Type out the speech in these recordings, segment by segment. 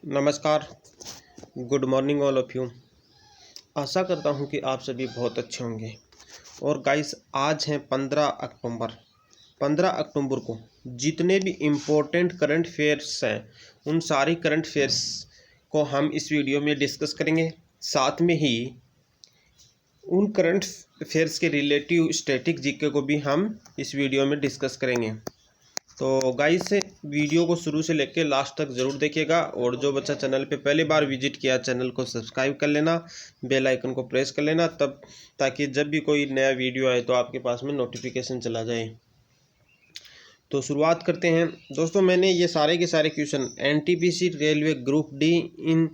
नमस्कार। Good morning all of you. आशा करता हूँ कि आप सभी बहुत अच्छे होंगे। और गाइस, आज है 15 अक्टूबर। 15 अक्टूबर को जितने भी इम्पोर्टेंट करंट अफेयर्स हैं उन सारी करंट अफेयर्स को हम इस वीडियो में डिस्कस करेंगे। साथ में ही उन करंट अफेयर्स के रिलेटिव स्टैटिक जीके को भी हम इस वीडियो में डिस्कस करेंगे। तो गाइस, वीडियो को शुरू से लेकर लास्ट तक ज़रूर देखिएगा। और जो बच्चा चैनल पे पहली बार विजिट किया, चैनल को सब्सक्राइब कर लेना, बेल आइकन को प्रेस कर लेना, तब ताकि जब भी कोई नया वीडियो आए तो आपके पास में नोटिफिकेशन चला जाए। तो शुरुआत करते हैं दोस्तों। मैंने ये सारे के सारे question NTPC, railway, group D इन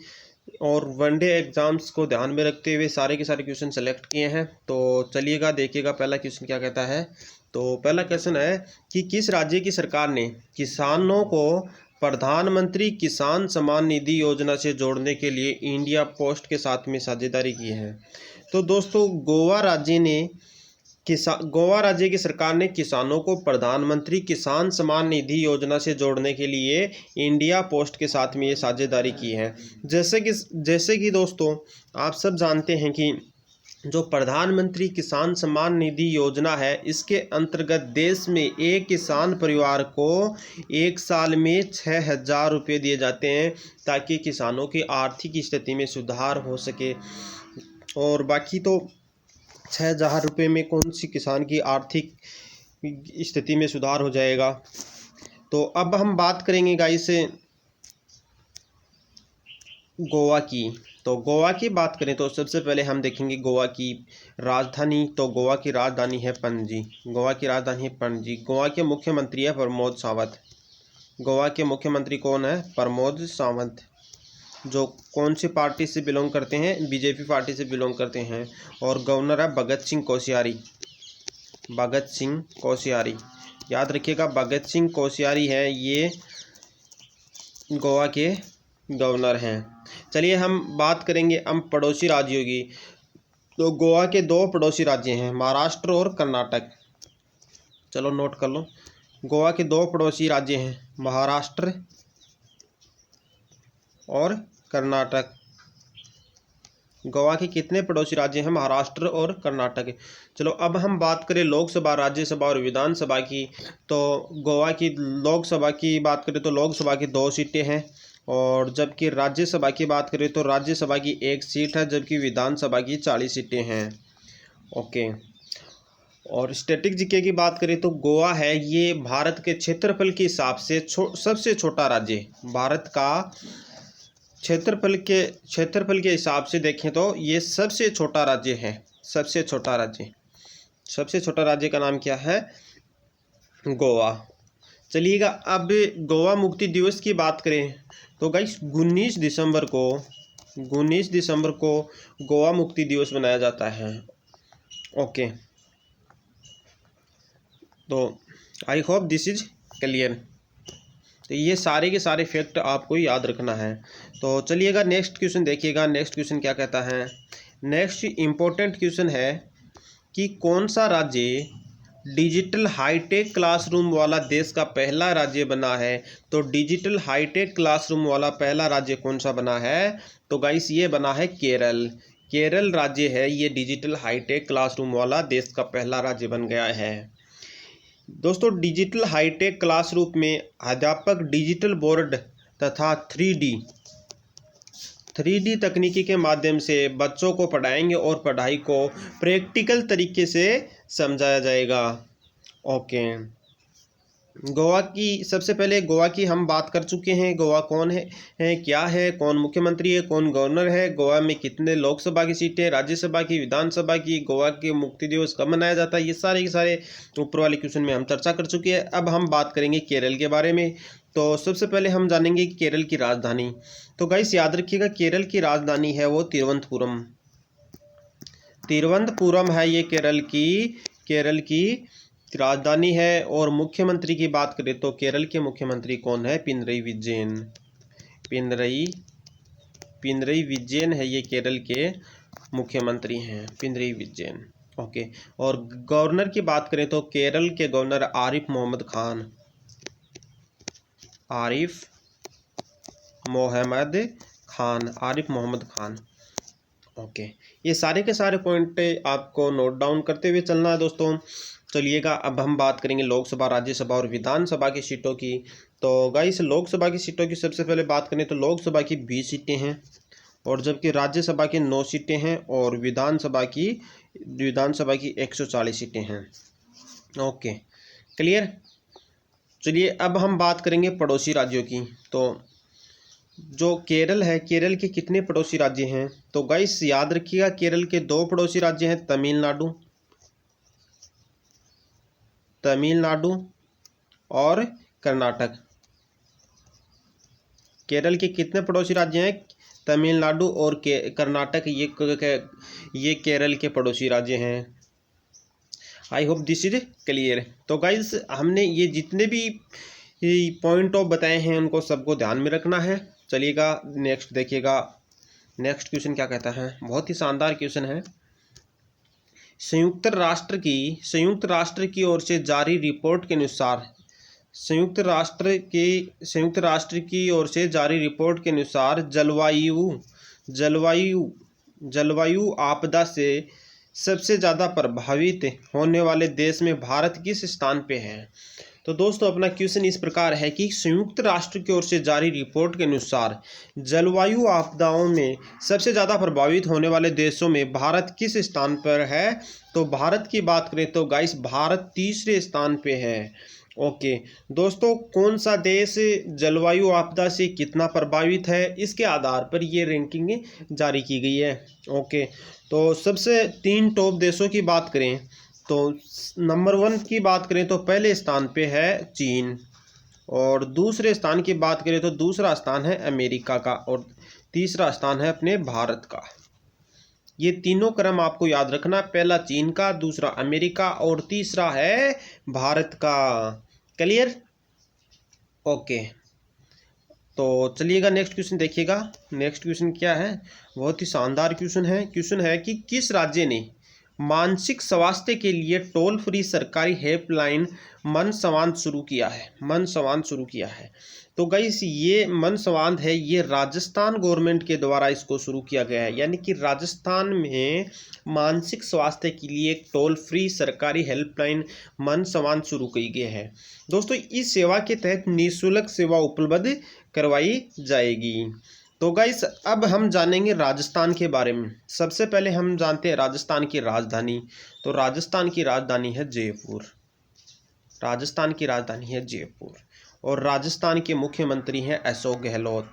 और वनडे एग्जाम्स को ध्यान में रखते हुए सारे के सारे क्वेश्चन सेलेक्ट किए हैं। तो चलिएगा देखिएगा पहला क्वेश्चन क्या कहता है। तो पहला क्वेश्चन है कि किस राज्य की सरकार ने किसानों को प्रधानमंत्री किसान सम्मान निधि योजना से जोड़ने के लिए इंडिया पोस्ट के साथ में साझेदारी की है। तो दोस्तों, गोवा राज्य की सरकार ने किसानों को प्रधानमंत्री किसान सम्मान निधि योजना से जोड़ने के लिए इंडिया पोस्ट के साथ में ये साझेदारी की है। जैसे कि दोस्तों, आप सब जानते हैं कि जो प्रधानमंत्री किसान सम्मान निधि योजना है, इसके अंतर्गत देश में एक किसान परिवार को एक साल में 6,000 रुपये दिए जाते हैं ताकि किसानों की आर्थिक स्थिति में सुधार हो सके। और बाकी तो 6,000 रुपये में कौन सी किसान की आर्थिक स्थिति में सुधार हो जाएगा। तो अब हम बात करेंगे गाइस गोवा की। तो गोवा की बात करें तो सबसे पहले हम देखेंगे गोवा की राजधानी। तो गोवा की राजधानी है पणजी। गोवा की राजधानी है पणजी। गोवा के मुख्यमंत्री है प्रमोद सावंत। गोवा के मुख्यमंत्री कौन है? प्रमोद सावंत, जो कौन सी पार्टी से बिलोंग करते हैं? बीजेपी पार्टी से बिलोंग करते हैं। और गवर्नर है भगत सिंह कोश्यारी। भगत सिंह कोश्यारी, याद रखिएगा, भगत सिंह कोश्यारी है ये गोवा के गवर्नर हैं। चलिए हम बात करेंगे अब पड़ोसी राज्यों की। तो गोवा के दो पड़ोसी राज्य हैं, महाराष्ट्र और कर्नाटक। चलो नोट कर लो, गोवा के दो पड़ोसी राज्य हैं, महाराष्ट्र और कर्नाटक। गोवा के कितने पड़ोसी राज्य हैं? महाराष्ट्र और कर्नाटक। चलो अब हम बात करें लोकसभा, राज्यसभा और विधानसभा की। तो गोवा की लोकसभा की बात करें तो लोकसभा की 2 सीटें हैं, और जबकि राज्यसभा की बात करें तो राज्यसभा की 1 सीट है, जबकि विधानसभा की 40 सीटें हैं। ओके। और स्टैटिक जीके की बात करें तो गोवा है ये भारत के क्षेत्रफल के हिसाब से सबसे छोटा राज्य। भारत का क्षेत्रफल के हिसाब से देखें तो ये सबसे छोटा राज्य है। सबसे छोटा राज्य का नाम क्या है? गोवा। चलिएगा अब गोवा मुक्ति दिवस की बात करें तो गाइस 19 दिसंबर को गोवा मुक्ति दिवस मनाया जाता है। ओके, तो I hope this is clear. तो ये सारे के सारे फैक्ट आपको याद रखना है। तो चलिएगा नेक्स्ट क्वेश्चन देखिएगा। नेक्स्ट क्वेश्चन क्या कहता है? नेक्स्ट इम्पोर्टेंट क्वेश्चन है कि कौन सा राज्य डिजिटल हाईटेक क्लासरूम वाला देश का पहला राज्य बना है? तो डिजिटल हाईटेक क्लासरूम वाला पहला राज्य कौन सा बना है? तो गाइस ये बना है केरल। केरल राज्य है ये डिजिटल हाईटेक क्लासरूम वाला देश का पहला राज्य बन गया है। दोस्तों, डिजिटल हाईटेक क्लासरूम में अध्यापक डिजिटल बोर्ड तथा 3D तकनीकी के माध्यम से बच्चों को पढ़ाएंगे और पढ़ाई को प्रैक्टिकल तरीके से समझाया जाएगा। ओके। गोवा की सबसे पहले गोवा की हम बात कर चुके हैं। गोवा कौन है क्या है, कौन मुख्यमंत्री है, कौन गवर्नर है, गोवा में कितने लोकसभा की सीटें, राज्यसभा की, विधानसभा की, गोवा के मुक्ति दिवस कब मनाया जाता है, ये सारे के सारे ऊपर वाले क्वेश्चन में हम चर्चा कर चुके हैं। अब हम बात करेंगे केरल के बारे में। तो सबसे पहले हम जानेंगे केरल की राजधानी। तो गाइस याद रखिएगा, केरल की राजधानी है वो तिरुवनंतपुरम है ये केरल की राजधानी है। और मुख्यमंत्री की बात करें तो केरल के मुख्यमंत्री कौन है? पिनरई विजयन है ये केरल के मुख्यमंत्री हैं, पिनरई विजयन। ओके। और गवर्नर की बात करें तो केरल के गवर्नर आरिफ मोहम्मद खान, आरिफ मोहम्मद खान। ओके, ये सारे के सारे पॉइंट आपको नोट डाउन करते हुए चलना है दोस्तों। चलिएगा, अब हम बात करेंगे लोकसभा, राज्यसभा और विधानसभा की सीटों की। तो गाइस, लोकसभा की सीटों की सबसे पहले बात करें तो लोकसभा की 20 सीटें हैं, और जबकि राज्यसभा की 9 सीटें हैं, और विधानसभा की 140 सीटें हैं। Okay, clear. चलिए, अब हम बात करेंगे पड़ोसी राज्यों की। तो जो केरल है, केरल के कितने पड़ोसी राज्य हैं? तो गाइस याद रखिएगा, केरल के 2 पड़ोसी राज्य हैं, तमिलनाडु और कर्नाटक। केरल के कितने पड़ोसी राज्य हैं? तमिलनाडु और कर्नाटक, ये केरल के पड़ोसी राज्य हैं। I hope this is clear. तो गाइस, हमने ये जितने भी पॉइंट ऑफ बताए हैं उनको सबको ध्यान में रखना है। चलिएगा, नेक्स्ट देखिएगा, नेक्स्ट क्वेश्चन क्या कहता है। बहुत ही शानदार क्वेश्चन है। संयुक्त राष्ट्र की ओर से जारी रिपोर्ट के अनुसार, संयुक्त राष्ट्र की ओर से जारी रिपोर्ट के अनुसार जलवायु आपदा से सबसे ज़्यादा प्रभावित होने वाले देश में भारत किस स्थान पे है? तो दोस्तों, अपना क्वेश्चन इस प्रकार है कि संयुक्त राष्ट्र की ओर से जारी रिपोर्ट के अनुसार जलवायु आपदाओं में सबसे ज़्यादा प्रभावित होने वाले देशों में भारत किस स्थान पर है? तो भारत की बात करें तो गाइस, भारत तीसरे स्थान पे है। ओके दोस्तों, कौन सा देश जलवायु आपदा से कितना प्रभावित है, इसके आधार पर ये रैंकिंग जारी की गई है। ओके, तो सबसे 3 टॉप देशों की बात करें तो नंबर 1 की बात करें तो पहले स्थान पे है चीन, और दूसरे स्थान की बात करें तो दूसरा स्थान है अमेरिका का, और तीसरा स्थान है अपने भारत का। ये तीनों क्रम आपको याद रखना, पहला चीन का, दूसरा अमेरिका और तीसरा है भारत का। क्लियर? ओके, तो चलिएगा नेक्स्ट क्वेश्चन देखिएगा। नेक्स्ट क्वेश्चन क्या है? बहुत ही शानदार क्वेश्चन है कि किस राज्य ने मानसिक स्वास्थ्य के लिए टोल फ्री सरकारी हेल्पलाइन मन संवाद शुरू किया है? तो गाइस, ये मन संवाद है, ये राजस्थान गवर्नमेंट के द्वारा इसको शुरू किया गया है। यानी कि राजस्थान में मानसिक स्वास्थ्य के लिए एक टोल फ्री सरकारी हेल्पलाइन मन संवाद शुरू की गई है। दोस्तों, इस सेवा के तहत निःशुल्क सेवा उपलब्ध करवाई जाएगी। तो गाइस, अब हम जानेंगे राजस्थान के बारे में। सबसे पहले हम जानते हैं राजस्थान की राजधानी। तो राजस्थान की राजधानी है जयपुर, और राजस्थान के मुख्यमंत्री हैं अशोक गहलोत।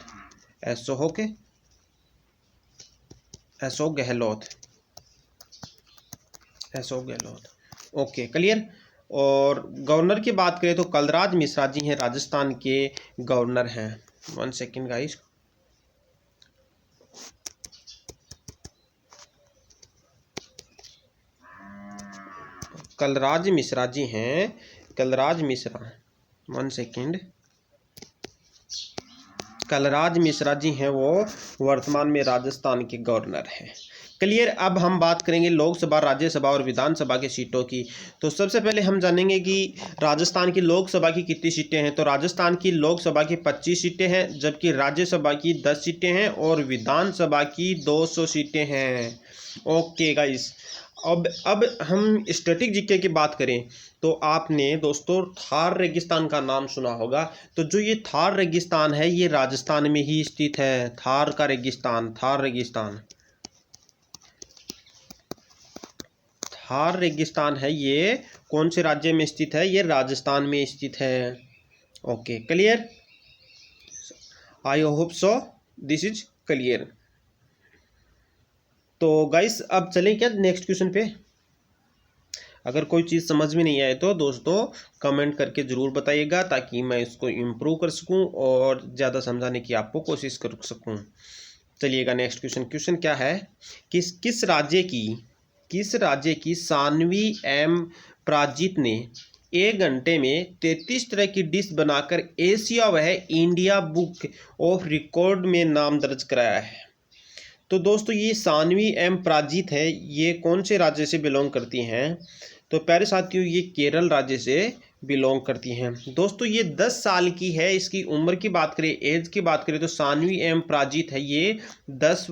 Okay, clear. और गवर्नर की बात करें तो कलराज मिश्रा जी हैं, राजस्थान के गवर्नर हैं। 1 सेकेंड गाइस। कलराज मिश्रा जी हैं, 1 सेकेंड। कलराज मिश्रा जी हैं, वो वर्तमान में राजस्थान के गवर्नर हैं। क्लियर। अब हम बात करेंगे लोकसभा, राज्यसभा और विधानसभा की सीटों की। तो सबसे पहले हम जानेंगे कि राजस्थान की लोकसभा की कितनी सीटें हैं। तो राजस्थान की लोकसभा की 25 सीटें हैं, जबकि राज्यसभा की 10 सीटें हैं, और विधानसभा की 200 सीटें हैं। ओके गाइस, अब हम स्टैटिक जीके की बात करें तो आपने दोस्तों थार रेगिस्तान का नाम सुना होगा। तो जो ये थार रेगिस्तान है, ये राजस्थान में ही स्थित है। थार रेगिस्तान है, ये कौन से राज्य में स्थित है? ये राजस्थान में स्थित है। Okay, clear. I hope so this is clear. तो गाइस, अब चलें क्या नेक्स्ट क्वेश्चन पे। अगर कोई चीज़ समझ में नहीं आए तो दोस्तों कमेंट करके ज़रूर बताइएगा, ताकि मैं इसको इम्प्रूव कर सकूं और ज़्यादा समझाने की आपको कोशिश कर सकूं। चलिएगा नेक्स्ट क्वेश्चन क्या है कि किस राज्य की सानवी एम प्राजीत ने 1 घंटे में 33 तरह की डिश बनाकर एशिया व इंडिया बुक ऑफ रिकॉर्ड में नाम दर्ज कराया है? तो दोस्तों, ये सानवी एम प्राजीत है, ये कौन से राज्य से बिलोंग करती हैं? तो प्यारे साथियों, ये केरल राज्य से बिलोंग करती हैं। दोस्तों ये 10 साल की है। इसकी उम्र की बात करें, एज की बात करें तो सानवी एम प्राजित है, ये 10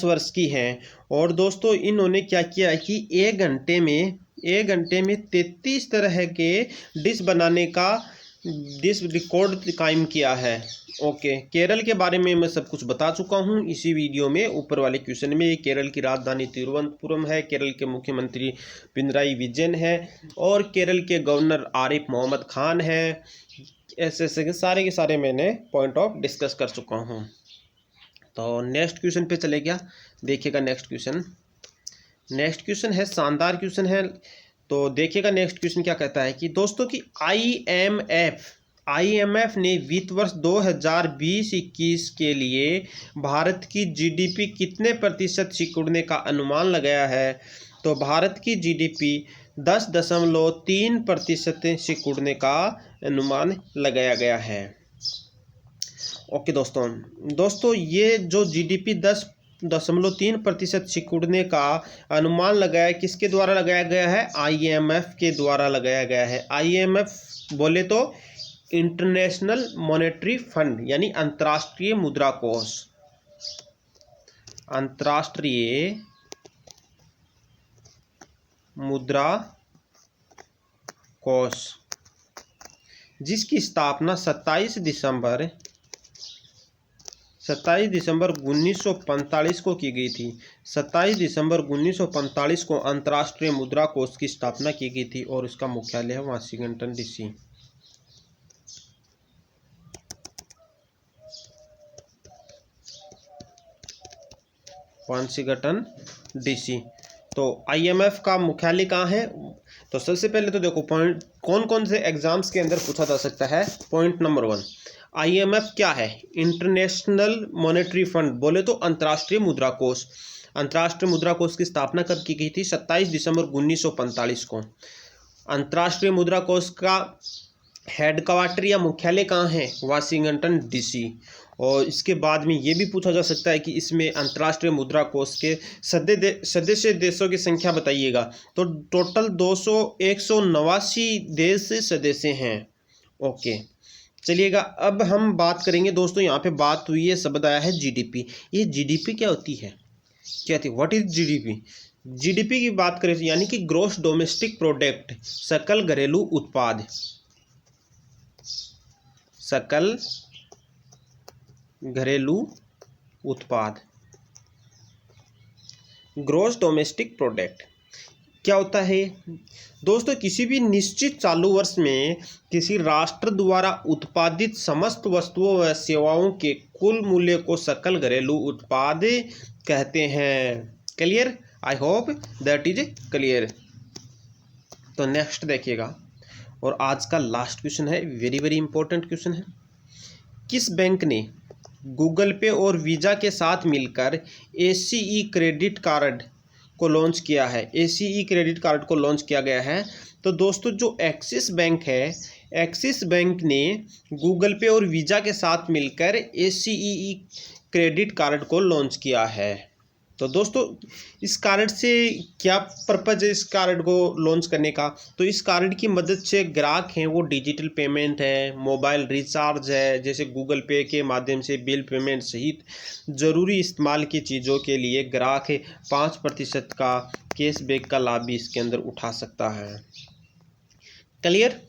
वर्ष की हैं। और दोस्तों इन्होंने क्या किया है कि एक घंटे में 33 तरह के डिश रिकॉर्ड कायम किया है। ओके, केरल के बारे में मैं सब कुछ बता चुका हूँ इसी वीडियो में। ऊपर वाले क्वेश्चन में केरल की राजधानी तिरुवनंतपुरम है, केरल के मुख्यमंत्री पिनराई विजयन है और केरल के गवर्नर आरिफ मोहम्मद खान है। ऐसे सारे के सारे मैंने पॉइंट ऑफ डिस्कस कर चुका हूँ। तो नेक्स्ट क्वेश्चन पे चले गया, देखिएगा नेक्स्ट क्वेश्चन है, शानदार क्वेश्चन है। तो देखिएगा नेक्स्ट क्वेश्चन क्या कहता है कि दोस्तों कि आईएमएफ ने वित्त वर्ष 2020-21 के लिए भारत की जीडीपी कितने प्रतिशत सिकुड़ने का अनुमान लगाया है। तो भारत की जीडीपी 10.3% सिकुड़ने का अनुमान लगाया गया है। ओके दोस्तों ये जो जीडीपी 10.3% सिकुड़ने का अनुमान लगाया, किसके द्वारा लगाया गया है? आईएमएफ के द्वारा लगाया गया है। आईएमएफ बोले तो इंटरनेशनल मॉनेटरी फंड यानी अंतर्राष्ट्रीय मुद्रा कोष, अंतर्राष्ट्रीय मुद्रा कोष, जिसकी स्थापना 27 दिसंबर 1945 को की गई थी। 27 दिसंबर 1945 को अंतर्राष्ट्रीय मुद्रा कोष की स्थापना की गई थी और उसका मुख्यालय है वाशिंगटन डीसी। Washington DC. तो आईएमएफ का मुख्यालय कहाँ है? तो सबसे पहले तो देखो पॉइंट कौन कौन से एग्जाम्स के अंदर पूछा जा सकता है। पॉइंट नंबर 1, आईएमएफ क्या है? इंटरनेशनल मॉनेटरी फंड, बोले तो अंतर्राष्ट्रीय मुद्रा कोष। अंतर्राष्ट्रीय मुद्रा कोष की स्थापना कब की गई थी? 27 दिसंबर 1945 को। अंतर्राष्ट्रीय मुद्रा कोष का हेडक्वार्टर या मुख्यालय कहाँ है? Washington DC. और इसके बाद में ये भी पूछा जा सकता है कि इसमें अंतर्राष्ट्रीय मुद्रा कोष के सदस्य देशों की संख्या बताइएगा। तो टोटल 189 देश सदस्य हैं। ओके, चलिएगा अब हम बात करेंगे दोस्तों। यहाँ पे बात हुई है, शब्द आया है जीडीपी। ये जीडीपी क्या होती है? क्या थी? What is GDP? जीडीपी की बात करें यानी कि ग्रॉस डोमेस्टिक प्रोडक्ट, सकल घरेलू उत्पाद, सकल घरेलू उत्पाद, ग्रॉस डोमेस्टिक प्रोडक्ट क्या होता है दोस्तों? किसी भी निश्चित चालू वर्ष में किसी राष्ट्र द्वारा उत्पादित समस्त वस्तुओं व सेवाओं के कुल मूल्य को सकल घरेलू उत्पाद कहते हैं। Clear? I hope that is clear. तो नेक्स्ट देखिएगा, और आज का लास्ट क्वेश्चन है, वेरी वेरी इंपॉर्टेंट क्वेश्चन है। किस बैंक ने गूगल पे और वीज़ा के साथ मिलकर एसीई क्रेडिट कार्ड को लॉन्च किया है? एसीई क्रेडिट कार्ड को लॉन्च किया गया है। तो दोस्तों जो एक्सिस बैंक है, एक्सिस बैंक ने गूगल पे और वीज़ा के साथ मिलकर एसीई क्रेडिट कार्ड को लॉन्च किया है। तो दोस्तों इस कार्ड से क्या पर्पज़ है इस कार्ड को लॉन्च करने का? तो इस कार्ड की मदद से ग्राहक हैं वो डिजिटल पेमेंट है, मोबाइल रिचार्ज है, जैसे गूगल पे के माध्यम से बिल पेमेंट सहित ज़रूरी इस्तेमाल की चीज़ों के लिए ग्राहक 5% का कैशबैक का लाभ भी इसके अंदर उठा सकता है। क्लियर?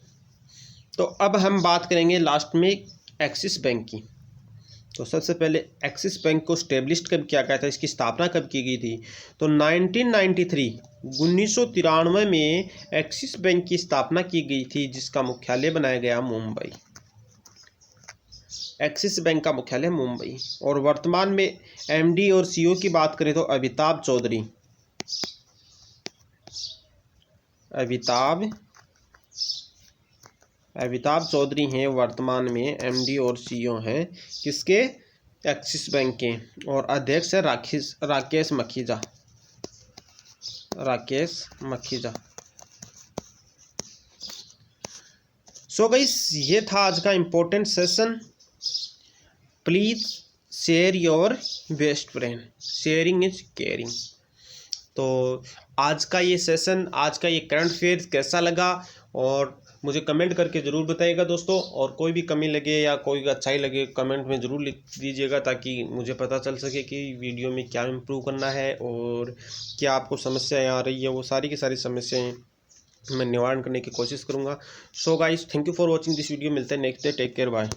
तो अब हम बात करेंगे लास्ट में एक्सिस बैंक की। तो सबसे पहले एक्सिस बैंक को स्टेब्लिश कब किया गया था? इसकी स्थापना कब की गई थी? तो 1993 में एक्सिस बैंक की स्थापना की गई थी, जिसका मुख्यालय बनाया गया मुंबई। एक्सिस बैंक का मुख्यालय मुंबई। और वर्तमान में एमडी और सीईओ की बात करें तो अमिताभ चौधरी हैं वर्तमान में एमडी और सीईओ हैं किसके? एक्सिस बैंक के। और अध्यक्ष है राकेश मखीजा। सो गाइस ये था आज का important session. Please share your best friend, sharing is caring. तो आज का ये सेशन, आज का ये करंट अफेयर्स कैसा लगा और मुझे कमेंट करके ज़रूर बताइएगा दोस्तों। और कोई भी कमी लगे या कोई अच्छाई लगे कमेंट में ज़रूर लिख दीजिएगा, ताकि मुझे पता चल सके कि वीडियो में क्या इम्प्रूव करना है और क्या आपको समस्याएं आ रही है। वो सारी की सारी समस्याएं मैं निवारण करने की कोशिश करूँगा। So guys, thank you for watching this video. मिलते हैं next day. Take care, bye.